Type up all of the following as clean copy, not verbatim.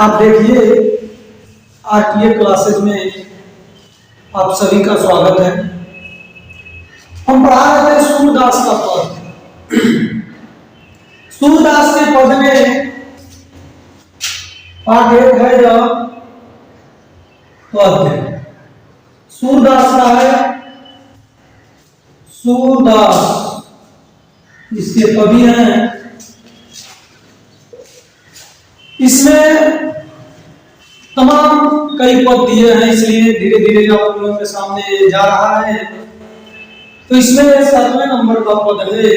आप देखिए RTA classes में आप सभी का स्वागत है। हम पढ़ा रहे थे सूरदास का पद। सूरदास के पद में पाठ एक है जब पद सूरदास का है। सूरदास इसके कवि हैं। इसमें तमाम कई पद दिए हैं, इसलिए धीरे धीरे आप लोगों के सामने जा रहा है। तो इसमें 7वें नंबर का पद है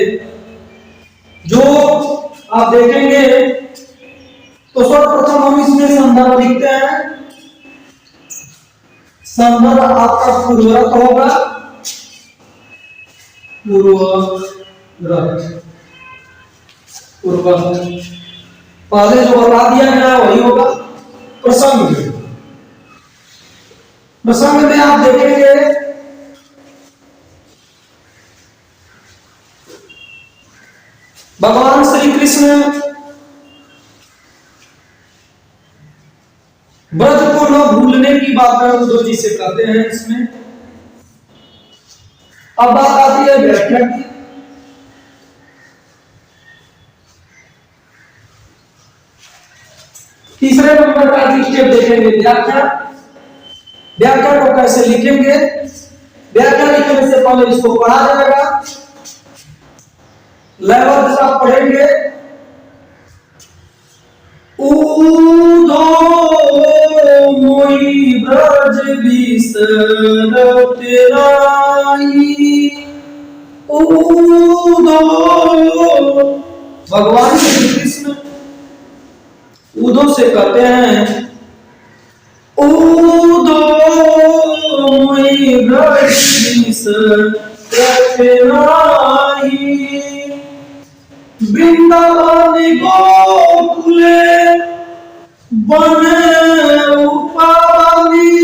जो आप देखेंगे तो सर्वप्रथम हम इसमें संदर्भ लिखते हैं। संदर्भ आपका पूर्वरत होगा, पूर्वरत पहले जो बता दिया गया वही होगा। प्रसंग, प्रसंग में आप देखेंगे भगवान श्री कृष्ण व्रत को न भूलने की बात उद्धव जी से कहते हैं। इसमें अब बात आती है व्याख्या की। तीसरे नंबर का स्टेप देखेंगे व्याख्या। व्याख्या को कैसे लिखेंगे, व्याख्या लिखने से पहले इसको पढ़ा जाएगा। लयबद्ध साथ पढ़ेंगे। ऊधो मोई ब्रज बिसरत नाई। ऊधो भगवान श्री कृष्ण ऊधो से कहते हैं ऊधो मोई ब्रज बिसरत नाई। वृंदावन गोकुले वन उपावली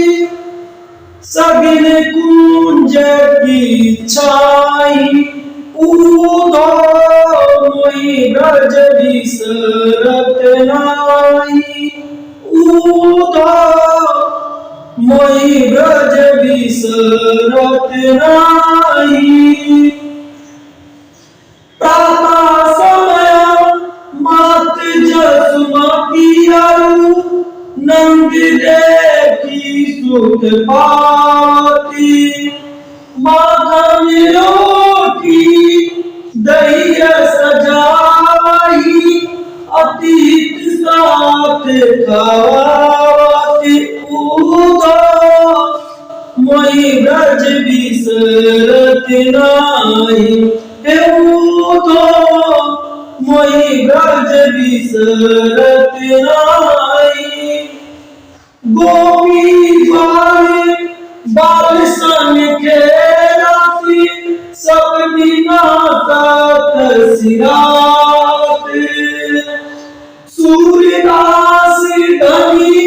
सगिन कुंज की छाई। ऊधो मोई ब्रज बिसरत नाई। ऊधो मोई ब्रज बिसरत नाई। प्रातः समय मात जसुमा कियारु नंद देखी सुख पाती। माखन रोटी दही सजाई अतीत साथ खावाती। ऊधो मोई ब्रज बिसरत नाई। ऊधो मोई ब्रज बिसरत नाई। गोपी बाल सन खेलाती सब बिना साथ सिरात। सूरदास धनी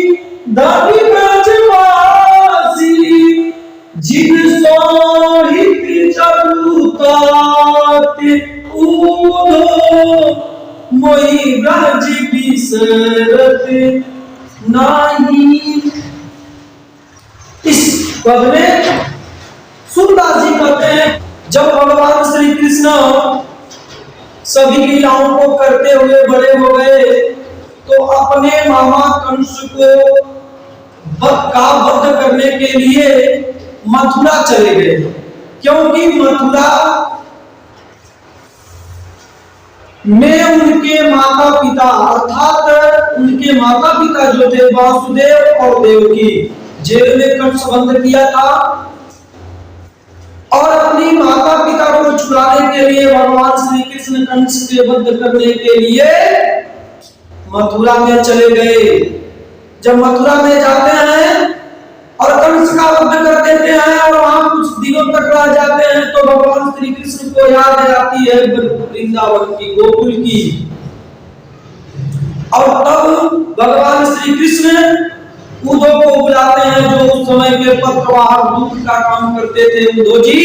धनी ब्रजवासी जिन सोहित चलुतात। ऊधो मोई ब्रज बिसरत नाई। इस पद में सूरदास जी कहते हैं जब भगवान श्री कृष्ण सभी लीलाओं को करते हुए बड़े हो गए तो अपने मामा कंस को बद्ध करने के लिए मथुरा चले गए। क्योंकि मथुरा में उनके माता पिता अर्थात उनके माता पिता जो थे वासुदेव और देवकी जेल में कंस बंद किया था और अपनी माता पिता को छुड़ाने के लिए भगवान श्री कृष्ण कंस के वध करने के लिए मथुरा में चले गए। जब मथुरा में जाते हैं और कंस का वध कर देते हैं और वहां कुछ दिनों तक रह जाते हैं तो भगवान श्री कृष्ण को याद आती है वृंदावन की, गोकुल की। और तब भगवान श्री कृष्ण ऊधो को बुलाते हैं जो उस समय के पत्रवाहक दूत का काम करते थे। ऊधो जी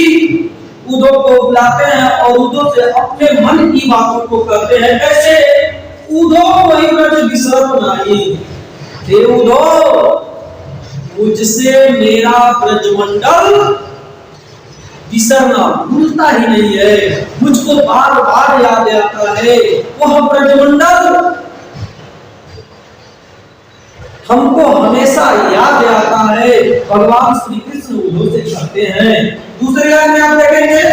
ऊधो को बुलाते हैं और ऊधो से अपने मन की बातों को कहते हैं। कैसे? ऊधो वही ब्रज बिसरत नाई। हे उद्धव, मुझसे मेरा ब्रजमंडल बिसरना भूलता ही नहीं है, मुझको बार बार याद आता है। वह ब्रजमंडल हमको हमेशा याद आता है। भगवान श्री कृष्ण उद्धव से कहते हैं। दूसरी लाइन में आप देखेंगे,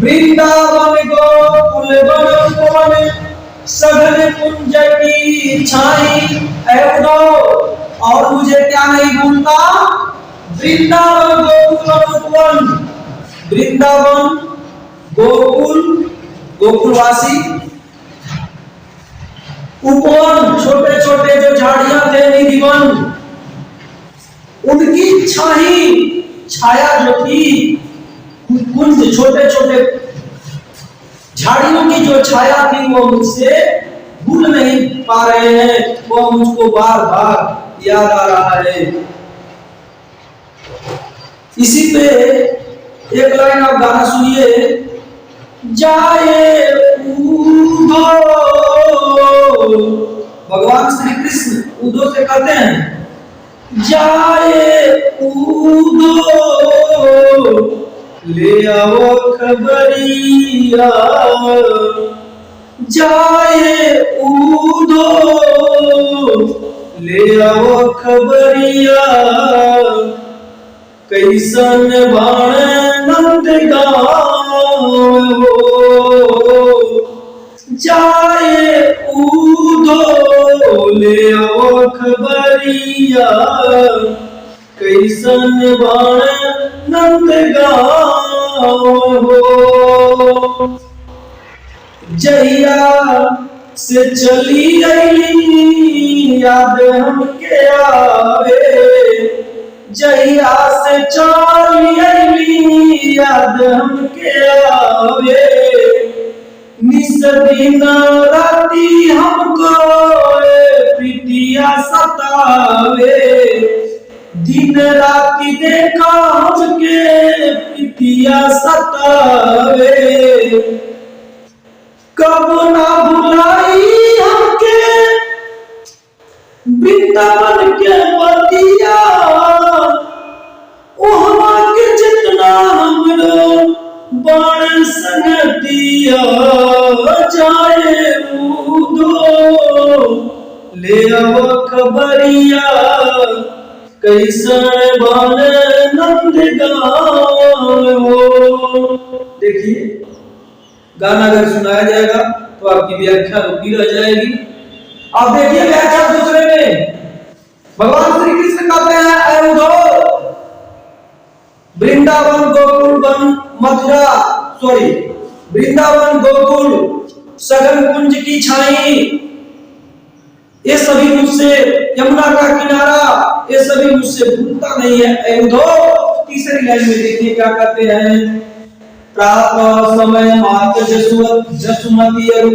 वृंदावन गोकुल वन सघन कुंज की छाई, उद्धव और मुझे क्या नहीं भूलता, वृंदावन गोकुल वन, वृंदावन गोकुल गोकुलवासी, उपवन छोटे छोटे जो झाड़ियां थे निधिवन, उनकी छाया जो थी, कुंज छोटे छोटे झाड़ियों की जो छाया थी वो मुझसे भूल नहीं पा रहे हैं, वो मुझको बार बार याद आ रहा है। इसी पे एक लाइन आप गाना सुनिए, जाए उद्धव, भगवान श्री कृष्ण उद्धव से कहते हैं, जाए उद्धव ले आओ खबरिया, जाए उद्धव ले आओ खबरिया, कैसन बाण नंद गाँव, जाए उद्धव ले आओ खबरिया, कैसन बाण नंद गाँव। जहिया से चली आई याद हमके आवे, जहिया से चली आई याद हमके आवे, निस दिन राती हमको प्रीतिया सतावे, दिन राती देखा हमके प्रीतिया सतावे, कब ना भुलाई हमके वृंदावन के बतिया, ओहवा के जितना हमरो बाण संगतिया, जाए उद्धव ले आओ खबरिया, कैसन बाण नंद गाँव। देखिए, गाना अगर सुनाया जाएगा तो आपकी व्याख्या रुकी रह जाएगी। आप देखिए व्याख्या दूसरे में, भगवान श्री कृष्ण कहते हैं, ऐ उद्धव, वृंदावन गोकुल वन मथुरा, सॉरी वृंदावन गोकुल सघन कुंज की छाई, ये सभी मुझसे, यमुना का किनारा, ये सभी मुझसे भूलता नहीं है, ऐ उद्धव। तीसरी लाइन में देखिए क्या कहते हैं, प्रातः समय मात जसुमती अरु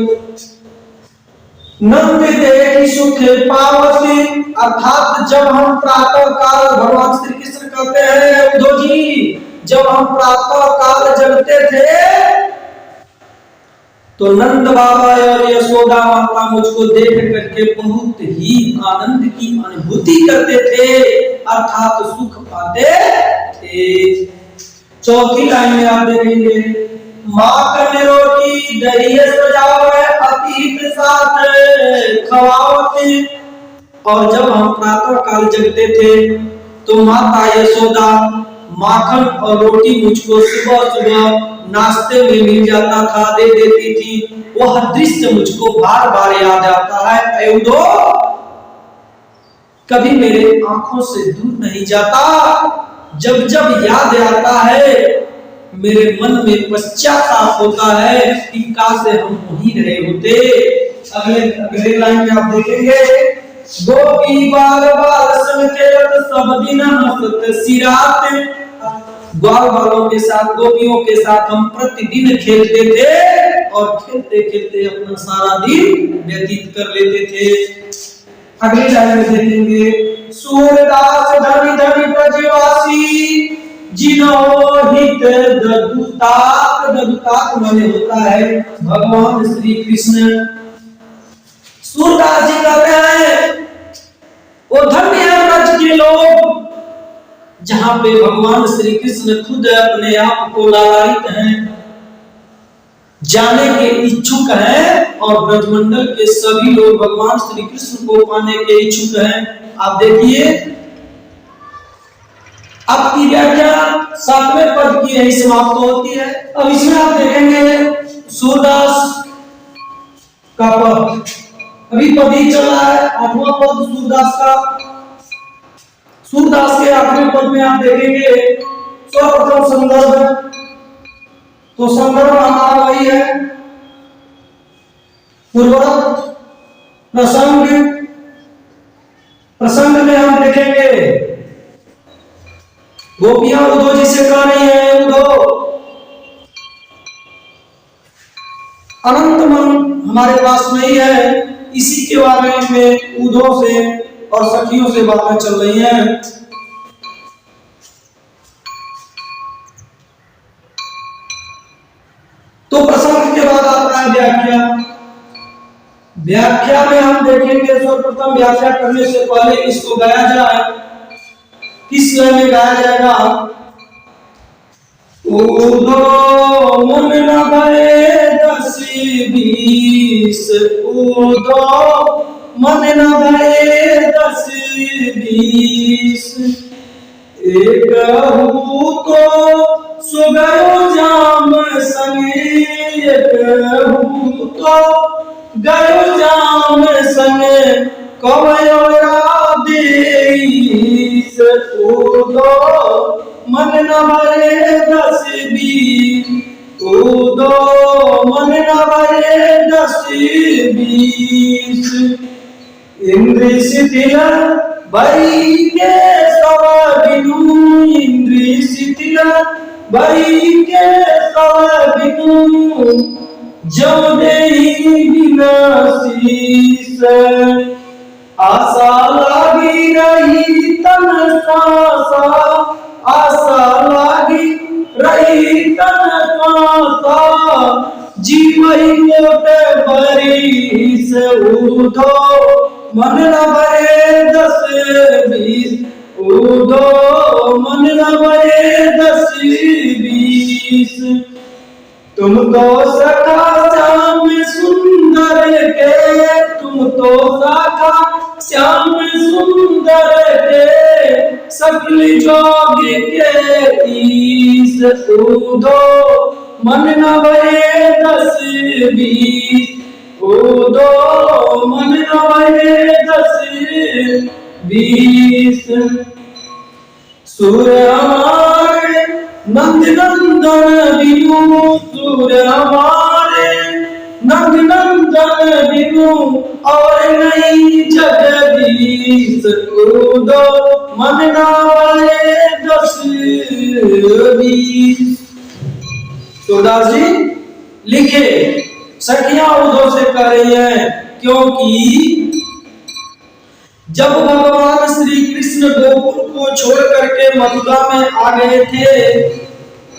नंद देखी सुख पावती, अर्थात जब हम प्रातः काल, भगवान श्री कृष्ण कहते हैं उद्धव जी, जब हम प्रातः काल जगते थे तो नंद बाबा और यशोदा माता मुझको देख करके बहुत ही आनंद की अनुभूति करते थे, अर्थात सुख पाते थे। चौथी लाइन में आप देखेंगे, माखन रोटी दही सजावे अतीत साथ खवावती, और जब हम प्रातः काल जगते थे तो माता यशोदा माखन और रोटी मुझको सुबह सुबह नाश्ते में मिल जाता था, दे देती थी। वह दृश्य मुझको बार बार याद आता है, ऐ उद्धव, कभी मेरे आंखों से दूर नहीं जाता। जब जब याद आता है मेरे मन में पश्चाताप होता है कि काश हम वहीं रहे होते। अगले लाइन में आप देखेंगे, गोपी बाल बाल संग खेलत सब दिन हंसत सिरात, ग्वाल बालों के साथ, गोपियों के साथ हम प्रतिदिन खेलते थे और खेलते खेलते अपना सारा दिन व्यतीत कर लेते थे। अगली लाइन में देखेंगे, सूरदास धनी धनी ब्रजवासी जिनो हित ददुताक, ददुताक माने होता है भगवान श्री कृष्ण। सूरदास जी कहते हैं वो धन्य है ब्रज के लोग जहां पे भगवान श्री कृष्ण खुद अपने आप को लालायित हैं, जाने के इच्छुक हैं और ब्रजमंडल के सभी लोग भगवान श्री कृष्ण को पाने के इच्छुक हैं। आप देखिए आपकी व्याख्या 7वें पद की यही समाप्त होती है। अब इसमें आप देखेंगे सूरदास का पद, अभी पद ही चल रहा है 8वां पद सूरदास का। सूरदास के 8वें पद में आप देखेंगे सर्वप्रथम संदर्भ, तो संदर्भ हमारा वही है पूर्वोक्त प्रसंग। प्रसंग में हम देखेंगे गोपियां उद्धव जी से कह रही है, उद्धव अनंत मन हमारे पास नहीं है, इसी के बारे में उद्धव से और सखियों से बातें चल रही हैं। तो प्रसंग के बाद आता है व्याख्या। व्याख्या में हम देखेंगे सर्वप्रथम व्याख्या करने से पहले इसको गाया जाए, किस लय में गाया जाएगा। उद्धव मन न भये 10-20, उद्धव मन न भये 10-20, एक तो सो गयो जाम संगे, एक तो गयो जाम संगे, कवयो देश, उद्धव मन न भये 10-20, उद्धव मन न भये 10-20, इंद्र शिथिल भई के सब बिनु, इंद्र शिथिल भई के सब बिनु, जो देहि विनाशीस, आशा लागी रही तन सासा, आशा लागी रही तन सासा, जीवई कोट बरिस, उद्धव मन न भये 10-20, उद्धव मन न भये 10-20, तुम तो सखा श्याम सुंदर के, तुम तो सखा श्याम सुंदर के, सकल जोग के ईश, उद्धव मन न भये 10-20, उद्धव मन न भये 10-20, सूर्य हमारे नंद नंदन बिनु, सूर्य हमारे नंद नंदन बिनु, और नहीं जगदीश, उद्धव मन न भये 10-20। सूरदास जी लिखे सखियां उद्धव से कह रही है, क्योंकि जब भगवान श्री कृष्ण गोकुल को छोड़ करके मथुरा में आ गए थे,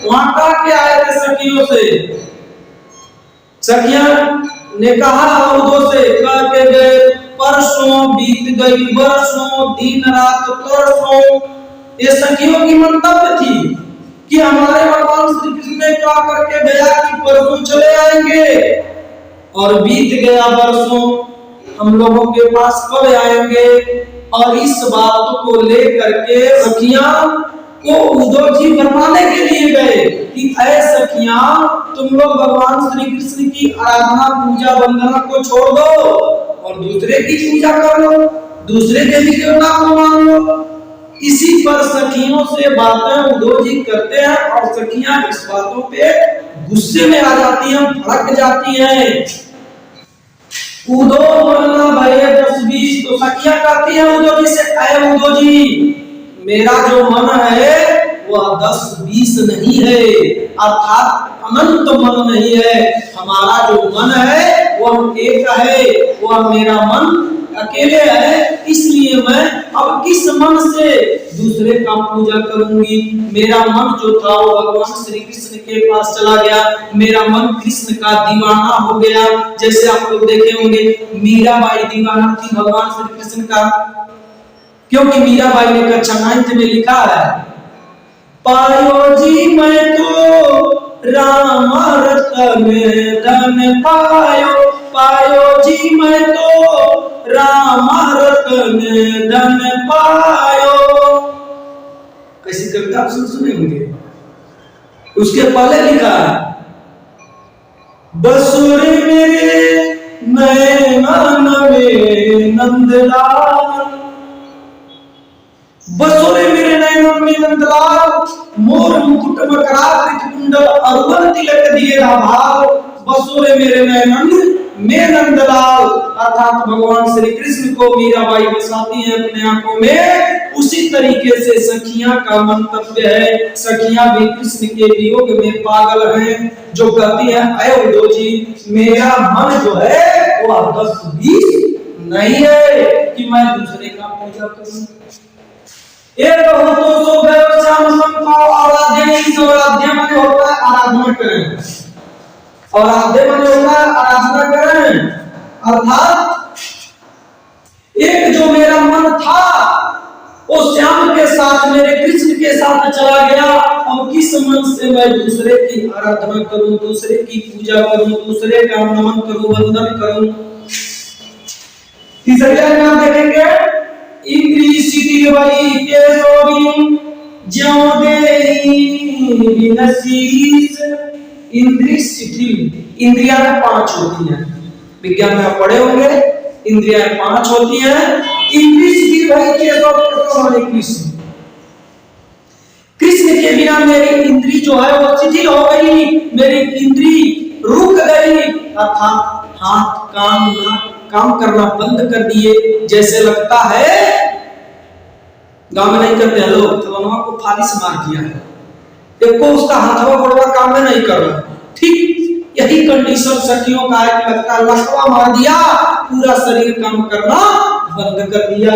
वहां का क्या आए थे सखियों से। सखियां ने कहा उद्धव से, कह के गए परसों बीत गई बरसों, दिन रात तरसों। ये सखियों की मंतव्य थी कि हमारे भगवान श्री कृष्ण ने क्या करके गया कि परसों चले आएंगे, और बीत गया बरसों, हम लोगों के पास कब आएंगे। और इस बात को लेकर के सखियां को उद्धव जी फरमाने के लिए गए कि ऐ सखियां, तुम लोग भगवान श्री कृष्ण की आराधना पूजा वंदना को छोड़ दो और दूसरे की पूजा कर लो, दूसरे देवी देवता को मान लो। इसी पर सखियों से बातें उद्धव जी करते हैं और सखियां इस बातों पे गुस्से में आ जाती हैं, भड़क जाती हैं। उद्धव मन न भये 10-20, तो सखियां कहती हैं उद्धव जी से, ऐ उद्धव जी, मेरा जो मन है वह 10-20 नहीं है, अर्थात अनंत मन नहीं है। हमारा जो मन है वह एक है, वह मेरा मन अकेले है, इसलिए मैं अब किस मन से दूसरे का पूजा करूंगी। मेरा मन जो था वो भगवान श्री कृष्ण के पास चला गया, मेरा मन कृष्ण का दीवाना हो गया। जैसे आप लोग देखे होंगे मीराबाई दीवाना थी भगवान श्री कृष्ण का, क्योंकि मीराबाई ने कक्षा 9th में लिखा है, पायो जी मैं तो राम रतन धन पायो, पायो जी मैं तो राम रतन धन पायो। कैसी कविता आप सुने होंगे। उसके पहले लिखा है, बसुरे मेरे नैनन में नंदलाल, बसुरे मेरे नैनन में नंदलाल, मोर मुकुट मकराकृत कुंडल अरुण तिलक दिए भाव, बसुरे मेरे नैनन में नंदलाल। अर्थात भगवान श्री कृष्ण को मीराबाई बसाती है अपने आंखों में। उसी तरीके से सखियां का मंतव्य है, सखियां भी कृष्ण के वियोग में पागल हैं, जो कहती है अय उद्धव जी मेरा मन जो है वो 10-20 नहीं है कि मैं दूसरे का पूजा करूं। एक हो तो सो गए श्याम संतो आराध्य, इस आराध्य में होता है आराधना करें, और आराध्य में होता है आराधना करें। अर्थात एक जो मेरा मन था वो श्याम के साथ मेरे कृष्ण के साथ चला गया, अब किस मन से मैं दूसरे की आराधना करूं, दूसरे की पूजा करूं, दूसरे का नमन करूं, वंदन करूं। तीसरे लाइन में आप देखेंगे, इंद्री शिथिल भई के सोई ज्यों देई बिनसीस। इंद्री शिथिल, इंद्रियां 5 होती हैं, विज्ञान में आप पढ़े होंगे, इंद्रियां 5 होती हैं। इंद्री शिथिल भई के सोई कृष्ण, कृष्ण के बिना मेरी इंद्री जो है वो शिथिल हो गई, मेरी इंद्री रुक गई। अर्थात हाथ कान काम करना बंद कर दिए, जैसे लगता है गांव में नहीं करते हैं लोग, खिलौनों को फालिश मार दिया है, देखो उसका हाथवा गोड़वा काम में नहीं कर रहा। ठीक यही कंडीशन सखियों का है, लगता लकवा मार दिया, पूरा शरीर काम करना बंद कर दिया।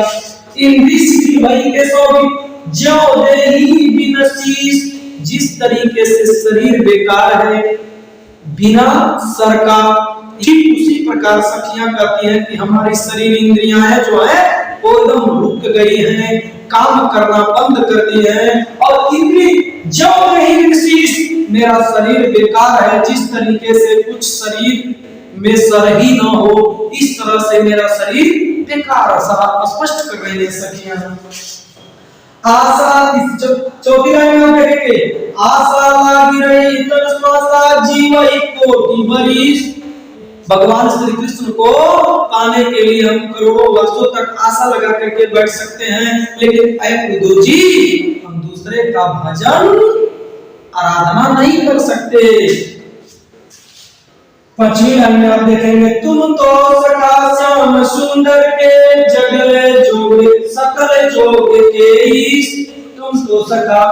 इंद्री शिथिल भई के सोई ज्यों देई बिनसीस, जिस तरीके से शरीर बेकार है बिना सर का, ठीक उसी प्रकार सखियां कहती हैं कि हमारी शरीर इंद्रियां हैं जो है वो एकदम रुक गई हैं, काम करना बंद कर दिए हैं। और इंद्री ज्यों देई बिनसीस, मेरा शरीर बेकार है, जिस तरीके से कुछ शरीर में सर ही ना हो, इस तरह से मेरा शरीर बेकार स्पष्ट कर रही है सखियां। आशा, इस चौथी लाइन में देखेंगे, आशा लागी रही तन श्वासा जीवई कोटि बरिस। भगवान श्री कृष्ण को पाने के लिए हम करोड़ों वर्षों तक आशा लगा करके बैठ सकते हैं, लेकिन ऐ उद्धव जी हम दूसरे का भजन आराधना नहीं कर सकते। 5वीं लाइन में आप देखेंगे, तुम तो सखा श्याम सुंदर के जगले जोग सकल जोग के ईश। तुम तो सखा,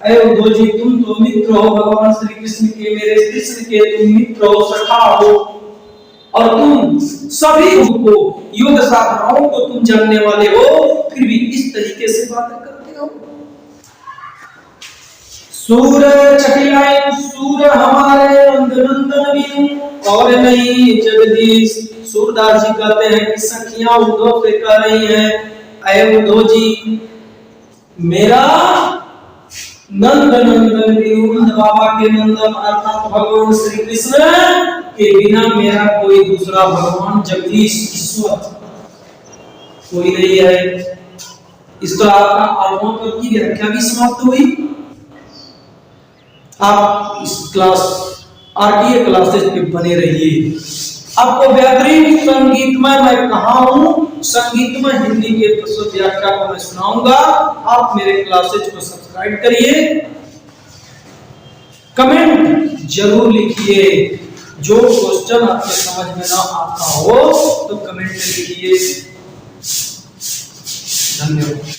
अरे उद्धव जी तुम तो मित्र हो भगवान श्री कृष्ण के, मेरे कृष्ण के तुम मित्र हो, सखा हो, और तुम सभी को योग साधनाओं को तुम जानने वाले हो, फिर भी इस तरीके से बातें करते हो। सूर चकिलाए सूर हमारे नंदन भी और नहीं जगदीश। सूरदास जी कहते हैं कि सखियां उद्धव से कह रही हैं, अय उद्धव जी मेरा नंद नंदन नंद बाबा के नंदन अर्थात भगवान श्री कृष्ण के बिना मेरा कोई दूसरा भगवान जगदीश ईश्वर कोई नहीं है। इस तरह आपका आत्मा पर की व्याख्या भी समाप्त हुई। आप इस क्लास आरटीए क्लासेस पे बने रहिए। आपको बेहतरीन संगीतमय मैं कहा हूं, संगीतमय हिंदी के प्रस्तुत व्याख्या को मैं सुनाऊंगा। आप मेरे क्लासेज को सब्सक्राइब करिए, कमेंट जरूर लिखिए। जो क्वेश्चन आपके समझ में ना आता हो तो कमेंट में लिखिए। धन्यवाद।